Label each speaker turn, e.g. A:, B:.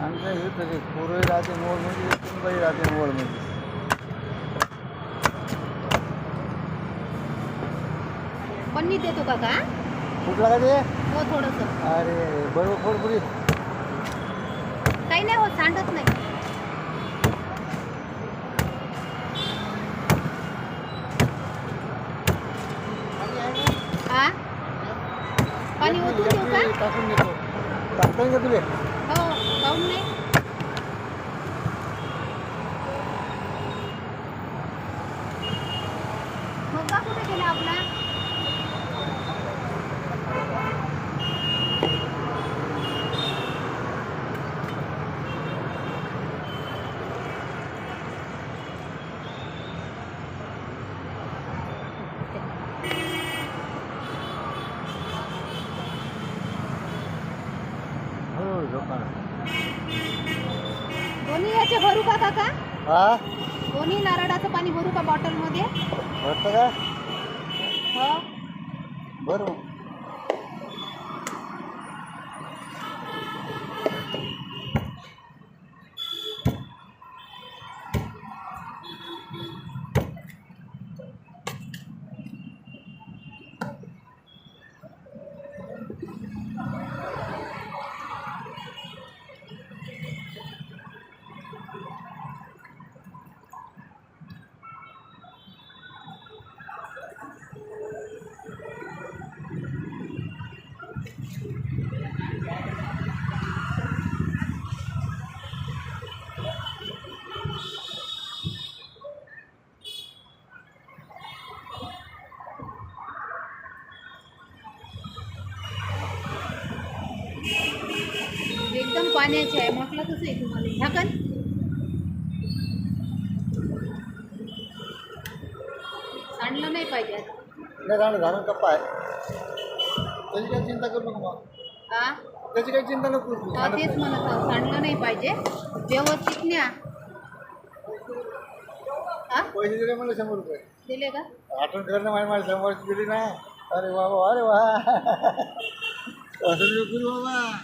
A: आमचं हे तसे पोरही राहते मोडमध्ये सुनबाई राहते मोडमध्ये.
B: पन्नी देतो का का?
A: कुठला का ते?
B: हो थोडंसं.
A: अरे बरोबर फोडपुरी.
B: काही नाही होत, सांडत नाही. हा पाणी ओतून देऊ का?
A: टाकून देतो. टाकता का तुले?
B: हो काऊन नाही. मग कुठे गेला आपला?
A: हो झोपा.
B: दोन्ही याचे भरू का काका?
A: हा
B: दोन्ही नारळाचं पाणी भरू का बॉटलमध्ये?
A: भरतं का?
B: हो.
A: बरं.
B: एकदम पाण्याचे आहे म्हटलं तसं आहे तुम्हाला. झाकण सांडलं नाही पाहिजे आता.
A: नाही झालं घालून कप्पा आहे. त्याची काही चिंता करू नको मग.
B: हा
A: त्याची काही चिंता नको करू.
B: हा, तेच म्हणत आहोत, सांडलं नाही पाहिजे व्यवस्थित न्या. हा
A: पैसे दिले मला 100 रुपये.
B: दिले का?
A: आठवण कर ना माझ्या 100 दिली ना. अरे वा वा, अरे वा. असं नको करू बाबा.